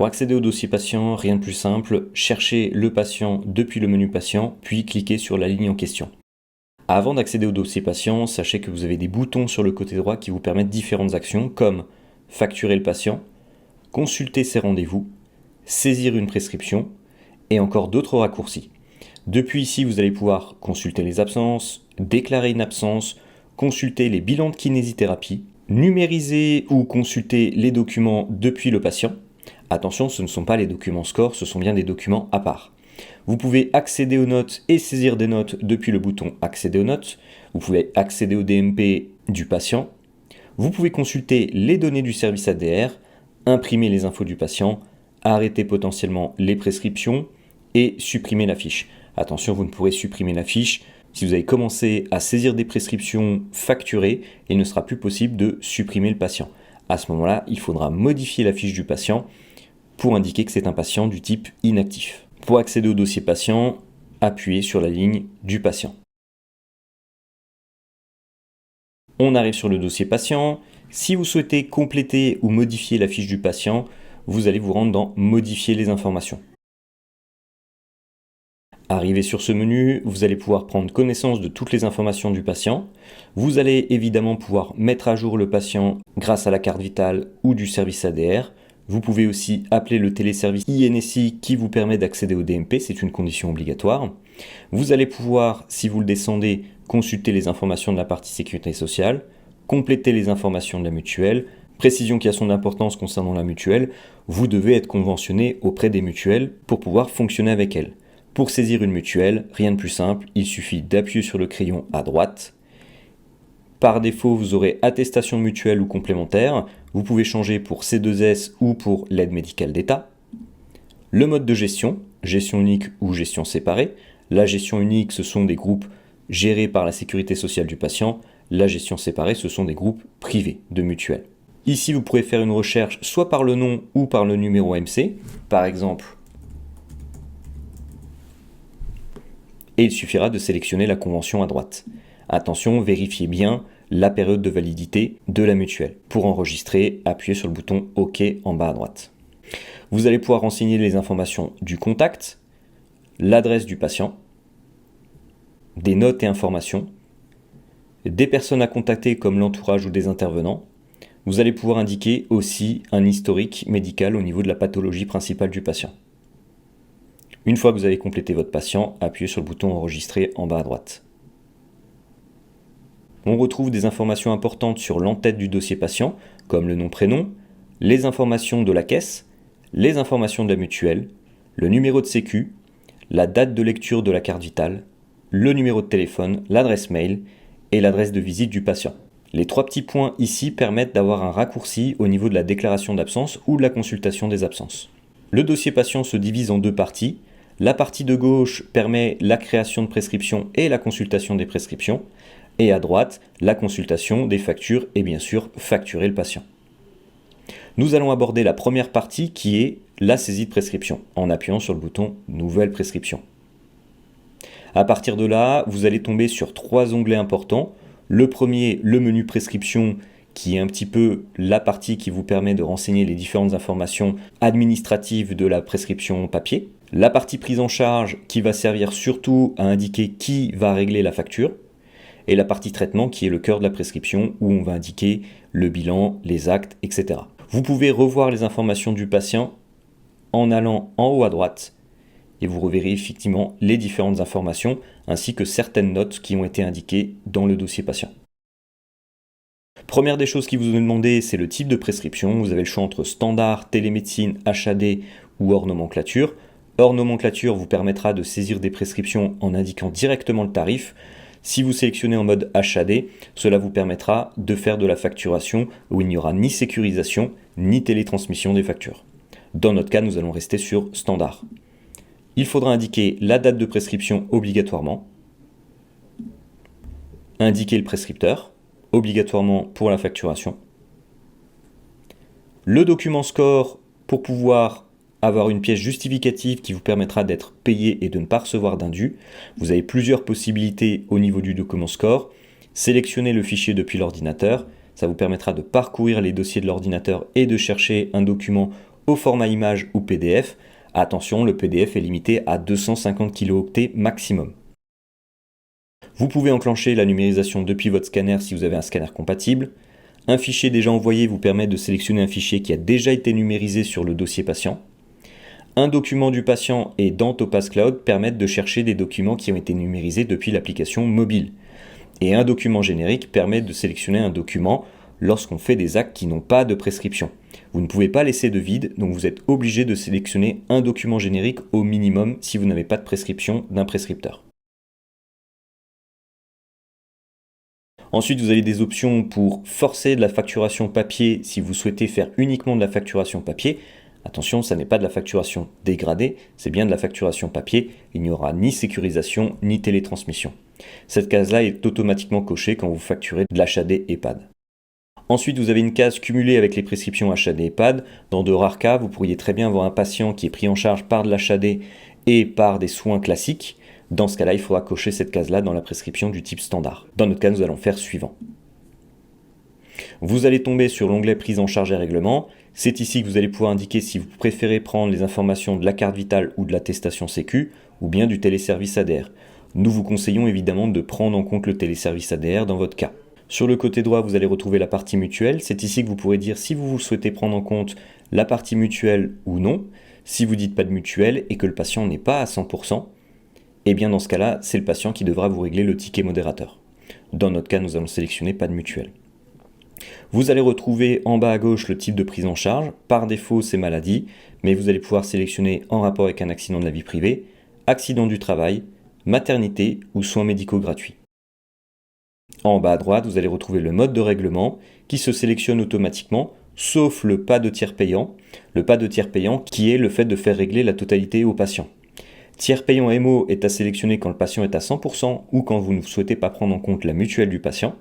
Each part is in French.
Pour accéder au dossier patient, rien de plus simple, cherchez le patient depuis le menu patient, puis cliquez sur la ligne en question. Avant d'accéder au dossier patient, sachez que vous avez des boutons sur le côté droit qui vous permettent différentes actions comme facturer le patient, consulter ses rendez-vous, saisir une prescription et encore d'autres raccourcis. Depuis ici, vous allez pouvoir consulter les absences, déclarer une absence, consulter les bilans de kinésithérapie, numériser ou consulter les documents depuis le patient. Attention, ce ne sont pas les documents SCORE, ce sont bien des documents à part. Vous pouvez accéder aux notes et saisir des notes depuis le bouton accéder aux notes. Vous pouvez accéder au DMP du patient. Vous pouvez consulter les données du service ADR, imprimer les infos du patient, arrêter potentiellement les prescriptions et supprimer la fiche. Attention, vous ne pourrez supprimer la fiche si vous avez commencé à saisir des prescriptions facturées et il ne sera plus possible de supprimer le patient. À ce moment-là, il faudra modifier la fiche du patient pour indiquer que c'est un patient du type inactif. Pour accéder au dossier patient, appuyez sur la ligne du patient. On arrive sur le dossier patient. Si vous souhaitez compléter ou modifier la fiche du patient, vous allez vous rendre dans Modifier les informations. Arrivé sur ce menu, vous allez pouvoir prendre connaissance de toutes les informations du patient. Vous allez évidemment pouvoir mettre à jour le patient grâce à la carte vitale ou du service ADR. Vous pouvez aussi appeler le téléservice INSI qui vous permet d'accéder au DMP, c'est une condition obligatoire. Vous allez pouvoir, si vous le descendez, consulter les informations de la partie sécurité sociale, compléter les informations de la mutuelle. Précision qui a son importance concernant la mutuelle, vous devez être conventionné auprès des mutuelles pour pouvoir fonctionner avec elles. Pour saisir une mutuelle, rien de plus simple, il suffit d'appuyer sur le crayon à droite. Par défaut, vous aurez attestation mutuelle ou complémentaire. Vous pouvez changer pour C2S ou pour l'aide médicale d'État. Le mode de gestion, gestion unique ou gestion séparée. La gestion unique, ce sont des groupes gérés par la sécurité sociale du patient. La gestion séparée, ce sont des groupes privés de mutuelles. Ici, vous pourrez faire une recherche soit par le nom ou par le numéro AMC. Par exemple, et il suffira de sélectionner la convention à droite. Attention, vérifiez bien la période de validité de la mutuelle. Pour enregistrer, appuyez sur le bouton OK en bas à droite. Vous allez pouvoir renseigner les informations du contact, l'adresse du patient, des notes et informations, des personnes à contacter comme l'entourage ou des intervenants. Vous allez pouvoir indiquer aussi un historique médical au niveau de la pathologie principale du patient. Une fois que vous avez complété votre patient, appuyez sur le bouton Enregistrer en bas à droite. On retrouve des informations importantes sur l'entête du dossier patient, comme le nom-prénom, les informations de la caisse, les informations de la mutuelle, le numéro de sécu, la date de lecture de la carte vitale, le numéro de téléphone, l'adresse mail et l'adresse de visite du patient. Les 3 petits points ici permettent d'avoir un raccourci au niveau de la déclaration d'absence ou de la consultation des absences. Le dossier patient se divise en 2 parties. La partie de gauche permet la création de prescriptions et la consultation des prescriptions. Et à droite, la consultation des factures et bien sûr facturer le patient. Nous allons aborder la première partie qui est la saisie de prescription en appuyant sur le bouton Nouvelle prescription. À partir de là, vous allez tomber sur 3 onglets importants. Le premier, le menu prescription, qui est un petit peu la partie qui vous permet de renseigner les différentes informations administratives de la prescription papier. La partie prise en charge qui va servir surtout à indiquer qui va régler la facture. Et la partie traitement qui est le cœur de la prescription où on va indiquer le bilan, les actes, etc. Vous pouvez revoir les informations du patient en allant en haut à droite et vous reverrez effectivement les différentes informations ainsi que certaines notes qui ont été indiquées dans le dossier patient. Première des choses qui vous est demandé, c'est le type de prescription. Vous avez le choix entre standard, télémédecine, HAD ou hors nomenclature. Hors nomenclature vous permettra de saisir des prescriptions en indiquant directement le tarif. Si vous sélectionnez en mode HAD, cela vous permettra de faire de la facturation où il n'y aura ni sécurisation ni télétransmission des factures. Dans notre cas, nous allons rester sur standard. Il faudra indiquer la date de prescription obligatoirement, indiquer le prescripteur, obligatoirement pour la facturation, le document SCORE pour pouvoir avoir une pièce justificative qui vous permettra d'être payé et de ne pas recevoir d'indu. Vous avez plusieurs possibilités au niveau du document SCORE. Sélectionnez le fichier depuis l'ordinateur. Ça vous permettra de parcourir les dossiers de l'ordinateur et de chercher un document au format image ou PDF. Attention, le PDF est limité à 250 kilo-octets maximum. Vous pouvez enclencher la numérisation depuis votre scanner si vous avez un scanner compatible. Un fichier déjà envoyé vous permet de sélectionner un fichier qui a déjà été numérisé sur le dossier patient. Un document du patient et dans Topaz Cloud permettent de chercher des documents qui ont été numérisés depuis l'application mobile. Et un document générique permet de sélectionner un document lorsqu'on fait des actes qui n'ont pas de prescription. Vous ne pouvez pas laisser de vide, donc vous êtes obligé de sélectionner un document générique au minimum si vous n'avez pas de prescription d'un prescripteur. Ensuite, vous avez des options pour forcer de la facturation papier si vous souhaitez faire uniquement de la facturation papier. Attention, ça n'est pas de la facturation dégradée, c'est bien de la facturation papier. Il n'y aura ni sécurisation ni télétransmission. Cette case-là est automatiquement cochée quand vous facturez de l'HAD EHPAD. Ensuite, vous avez une case cumulée avec les prescriptions HAD EHPAD. Dans de rares cas, vous pourriez très bien avoir un patient qui est pris en charge par de l'HAD et par des soins classiques. Dans ce cas-là, il faudra cocher cette case-là dans la prescription du type standard. Dans notre cas, nous allons faire suivant. Vous allez tomber sur l'onglet prise en charge et règlement. C'est ici que vous allez pouvoir indiquer si vous préférez prendre les informations de la carte vitale ou de l'attestation Sécu, ou bien du téléservice ADR. Nous vous conseillons évidemment de prendre en compte le téléservice ADR dans votre cas. Sur le côté droit, vous allez retrouver la partie mutuelle. C'est ici que vous pourrez dire si vous souhaitez prendre en compte la partie mutuelle ou non. Si vous dites pas de mutuelle et que le patient n'est pas à 100%, et bien dans ce cas-là, c'est le patient qui devra vous régler le ticket modérateur. Dans notre cas, nous allons sélectionner pas de mutuelle. Vous allez retrouver en bas à gauche le type de prise en charge. Par défaut, c'est maladie, mais vous allez pouvoir sélectionner en rapport avec un accident de la vie privée, accident du travail, maternité ou soins médicaux gratuits. En bas à droite, vous allez retrouver le mode de règlement qui se sélectionne automatiquement, sauf le pas de tiers payant. Le pas de tiers payant qui est le fait de faire régler la totalité au patient. Tiers payant MO est à sélectionner quand le patient est à 100% ou quand vous ne souhaitez pas prendre en compte la mutuelle du patient.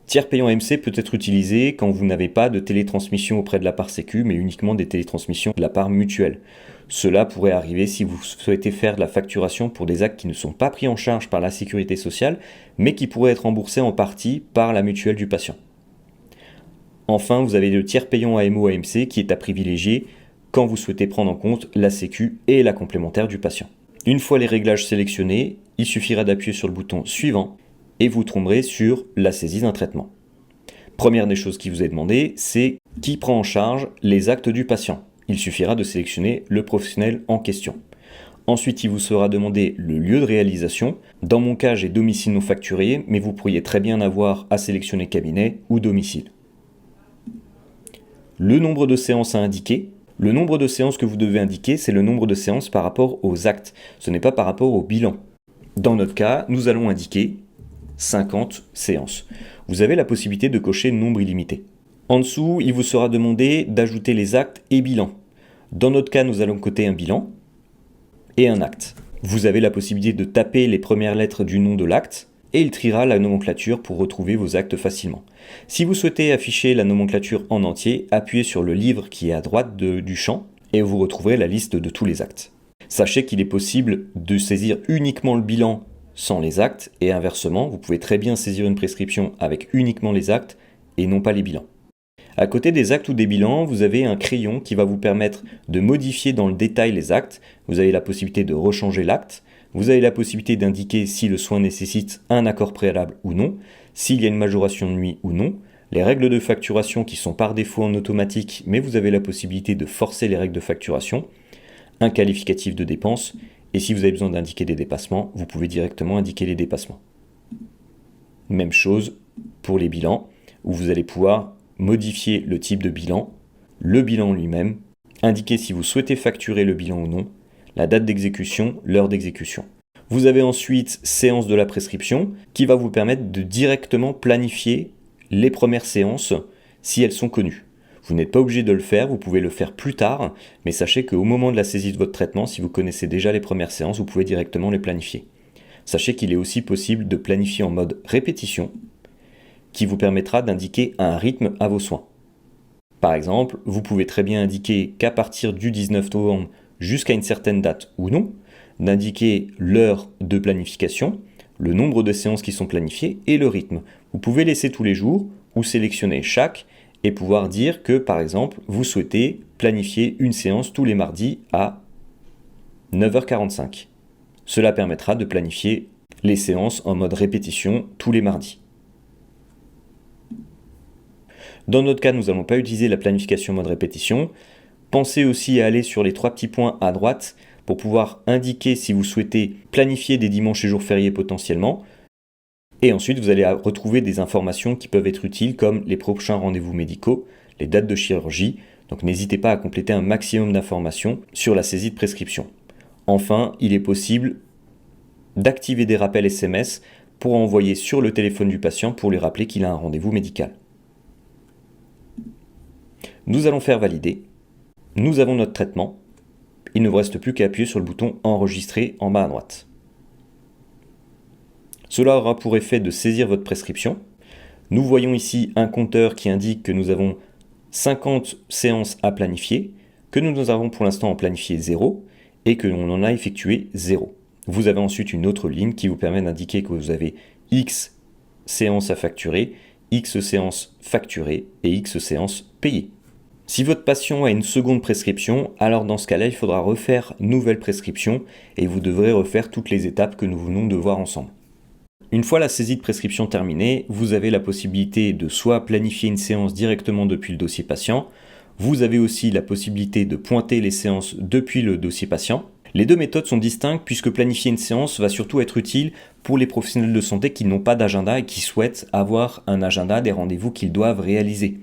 Tiers payant MC peut être utilisé quand vous n'avez pas de télétransmission auprès de la part Sécu, mais uniquement des télétransmissions de la part mutuelle. Cela pourrait arriver si vous souhaitez faire de la facturation pour des actes qui ne sont pas pris en charge par la sécurité sociale, mais qui pourraient être remboursés en partie par la mutuelle du patient. Enfin, vous avez le tiers payant AMO-AMC qui est à privilégier quand vous souhaitez prendre en compte la Sécu et la complémentaire du patient. Une fois les réglages sélectionnés, il suffira d'appuyer sur le bouton suivant et vous tomberez sur la saisie d'un traitement. Première des choses qui vous est demandée, c'est qui prend en charge les actes du patient. Il suffira de sélectionner le professionnel en question. Ensuite, il vous sera demandé le lieu de réalisation. Dans mon cas, j'ai domicile non facturé, mais vous pourriez très bien avoir à sélectionner cabinet ou domicile. Le nombre de séances à indiquer. Le nombre de séances que vous devez indiquer, c'est le nombre de séances par rapport aux actes. Ce n'est pas par rapport au bilan. Dans notre cas, nous allons indiquer 50 séances. Vous avez la possibilité de cocher nombre illimité. En dessous, il vous sera demandé d'ajouter les actes et bilans. Dans notre cas, nous allons coter un bilan et un acte. Vous avez la possibilité de taper les premières lettres du nom de l'acte et il triera la nomenclature pour retrouver vos actes facilement. Si vous souhaitez afficher la nomenclature en entier, appuyez sur le livre qui est à droite du champ et vous retrouverez la liste de tous les actes. Sachez qu'il est possible de saisir uniquement le bilan sans les actes et inversement, vous pouvez très bien saisir une prescription avec uniquement les actes et non pas les bilans. À côté des actes ou des bilans, vous avez un crayon qui va vous permettre de modifier dans le détail les actes. Vous avez la possibilité de rechanger l'acte. Vous avez la possibilité d'indiquer si le soin nécessite un accord préalable ou non, s'il y a une majoration de nuit ou non, les règles de facturation qui sont par défaut en automatique, mais vous avez la possibilité de forcer les règles de facturation, un qualificatif de dépense, et si vous avez besoin d'indiquer des dépassements, vous pouvez directement indiquer les dépassements. Même chose pour les bilans, où vous allez pouvoir modifier le type de bilan, le bilan lui-même, indiquer si vous souhaitez facturer le bilan ou non, la date d'exécution, l'heure d'exécution. Vous avez ensuite séance de la prescription qui va vous permettre de directement planifier les premières séances si elles sont connues. Vous n'êtes pas obligé de le faire, vous pouvez le faire plus tard, mais sachez qu'au moment de la saisie de votre traitement, si vous connaissez déjà les premières séances, vous pouvez directement les planifier. Sachez qu'il est aussi possible de planifier en mode répétition, qui vous permettra d'indiquer un rythme à vos soins. Par exemple, vous pouvez très bien indiquer qu'à partir du 19 novembre jusqu'à une certaine date ou non, d'indiquer l'heure de planification, le nombre de séances qui sont planifiées et le rythme. Vous pouvez laisser tous les jours ou sélectionner chaque et pouvoir dire que, par exemple, vous souhaitez planifier une séance tous les mardis à 9h45. Cela permettra de planifier les séances en mode répétition tous les mardis. Dans notre cas, nous n'allons pas utiliser la planification mode répétition. Pensez aussi à aller sur les 3 petits points à droite pour pouvoir indiquer si vous souhaitez planifier des dimanches et jours fériés potentiellement. Et ensuite, vous allez retrouver des informations qui peuvent être utiles comme les prochains rendez-vous médicaux, les dates de chirurgie. Donc n'hésitez pas à compléter un maximum d'informations sur la saisie de prescription. Enfin, il est possible d'activer des rappels SMS pour envoyer sur le téléphone du patient pour lui rappeler qu'il a un rendez-vous médical. Nous allons faire valider. Nous avons notre traitement. Il ne vous reste plus qu'à appuyer sur le bouton Enregistrer en bas à droite. Cela aura pour effet de saisir votre prescription. Nous voyons ici un compteur qui indique que nous avons 50 séances à planifier, que nous avons pour l'instant en planifié 0 et que l'on en a effectué 0. Vous avez ensuite une autre ligne qui vous permet d'indiquer que vous avez X séances à facturer, X séances facturées et X séances payées. Si votre patient a une seconde prescription, alors dans ce cas-là, il faudra refaire nouvelle prescription et vous devrez refaire toutes les étapes que nous venons de voir ensemble. Une fois la saisie de prescription terminée, vous avez la possibilité de soit planifier une séance directement depuis le dossier patient, vous avez aussi la possibilité de pointer les séances depuis le dossier patient. Les deux méthodes sont distinctes puisque planifier une séance va surtout être utile pour les professionnels de santé qui n'ont pas d'agenda et qui souhaitent avoir un agenda des rendez-vous qu'ils doivent réaliser.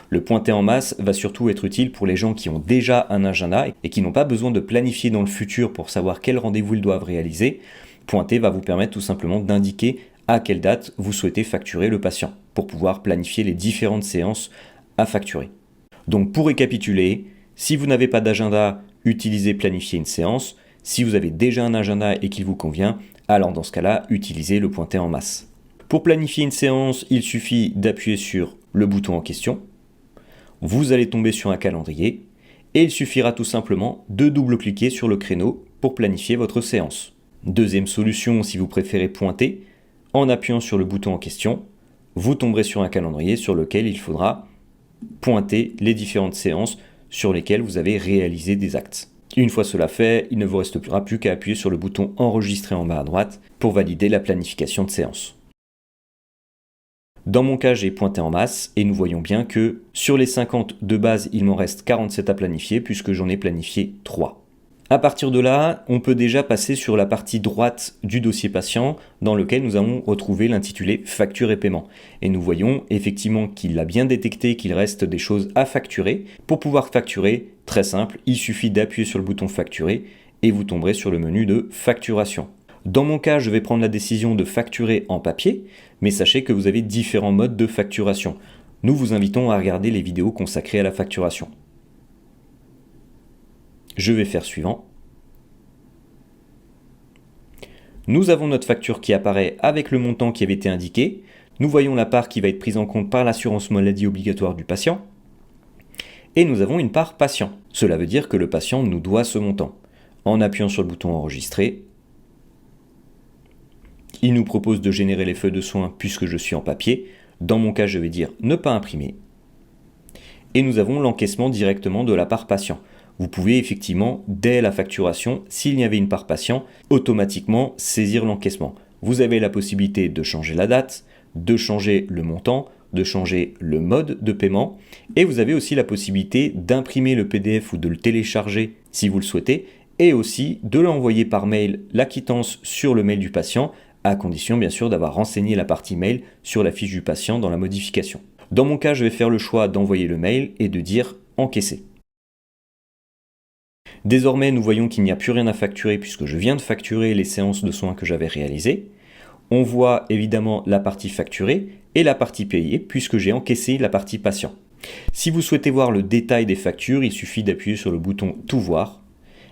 Le pointer en masse va surtout être utile pour les gens qui ont déjà un agenda et qui n'ont pas besoin de planifier dans le futur pour savoir quel rendez-vous ils doivent réaliser. Pointer va vous permettre tout simplement d'indiquer à quelle date vous souhaitez facturer le patient pour pouvoir planifier les différentes séances à facturer. Donc pour récapituler, si vous n'avez pas d'agenda, utilisez planifier une séance. Si vous avez déjà un agenda et qu'il vous convient, alors dans ce cas-là, utilisez le pointer en masse. Pour planifier une séance, il suffit d'appuyer sur le bouton en question. Vous allez tomber sur un calendrier et il suffira tout simplement de double-cliquer sur le créneau pour planifier votre séance. Deuxième solution, si vous préférez pointer, en appuyant sur le bouton en question, vous tomberez sur un calendrier sur lequel il faudra pointer les différentes séances sur lesquelles vous avez réalisé des actes. Une fois cela fait, il ne vous restera plus qu'à appuyer sur le bouton Enregistrer en bas à droite pour valider la planification de séance. Dans mon cas, j'ai pointé en masse et nous voyons bien que sur les 50 de base, il m'en reste 47 à planifier puisque j'en ai planifié 3. À partir de là, on peut déjà passer sur la partie droite du dossier patient dans lequel nous allons retrouver l'intitulé facture et paiement. Et nous voyons effectivement qu'il a bien détecté qu'il reste des choses à facturer. Pour pouvoir facturer, très simple, il suffit d'appuyer sur le bouton facturer et vous tomberez sur le menu de facturation. Dans mon cas, je vais prendre la décision de facturer en papier, mais sachez que vous avez différents modes de facturation. Nous vous invitons à regarder les vidéos consacrées à la facturation. Je vais faire suivant. Nous avons notre facture qui apparaît avec le montant qui avait été indiqué. Nous voyons la part qui va être prise en compte par l'assurance maladie obligatoire du patient. Et nous avons une part patient. Cela veut dire que le patient nous doit ce montant. En appuyant sur le bouton enregistrer, il nous propose de générer les feuilles de soins puisque je suis en papier. Dans mon cas, je vais dire ne pas imprimer. Et nous avons l'encaissement directement de la part patient. Vous pouvez effectivement, dès la facturation, s'il y avait une part patient, automatiquement saisir l'encaissement. Vous avez la possibilité de changer la date, de changer le montant, de changer le mode de paiement et vous avez aussi la possibilité d'imprimer le PDF ou de le télécharger si vous le souhaitez et aussi de l'envoyer par mail la quittance sur le mail du patient à condition bien sûr d'avoir renseigné la partie mail sur la fiche du patient dans la modification. Dans mon cas, je vais faire le choix d'envoyer le mail et de dire encaisser. Désormais, nous voyons qu'il n'y a plus rien à facturer puisque je viens de facturer les séances de soins que j'avais réalisées. On voit évidemment la partie facturée et la partie payée puisque j'ai encaissé la partie patient. Si vous souhaitez voir le détail des factures, il suffit d'appuyer sur le bouton Tout voir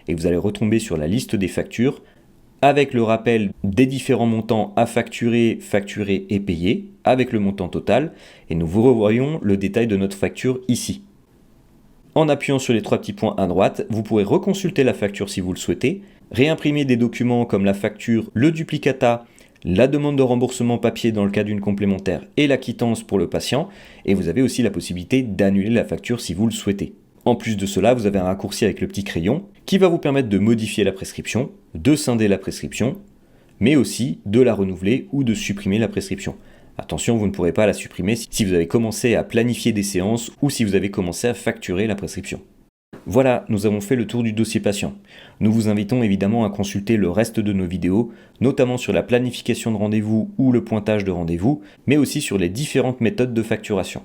et vous allez retomber sur la liste des factures avec le rappel des différents montants à facturer, facturer et payer avec le montant total et nous vous revoyons le détail de notre facture ici. En appuyant sur les 3 petits points à droite, vous pourrez reconsulter la facture si vous le souhaitez, réimprimer des documents comme la facture, le duplicata, la demande de remboursement papier dans le cas d'une complémentaire et la quittance pour le patient, et vous avez aussi la possibilité d'annuler la facture si vous le souhaitez. En plus de cela, vous avez un raccourci avec le petit crayon qui va vous permettre de modifier la prescription, de scinder la prescription, mais aussi de la renouveler ou de supprimer la prescription. Attention, vous ne pourrez pas la supprimer si vous avez commencé à planifier des séances ou si vous avez commencé à facturer la prescription. Voilà, nous avons fait le tour du dossier patient. Nous vous invitons évidemment à consulter le reste de nos vidéos, notamment sur la planification de rendez-vous ou le pointage de rendez-vous, mais aussi sur les différentes méthodes de facturation.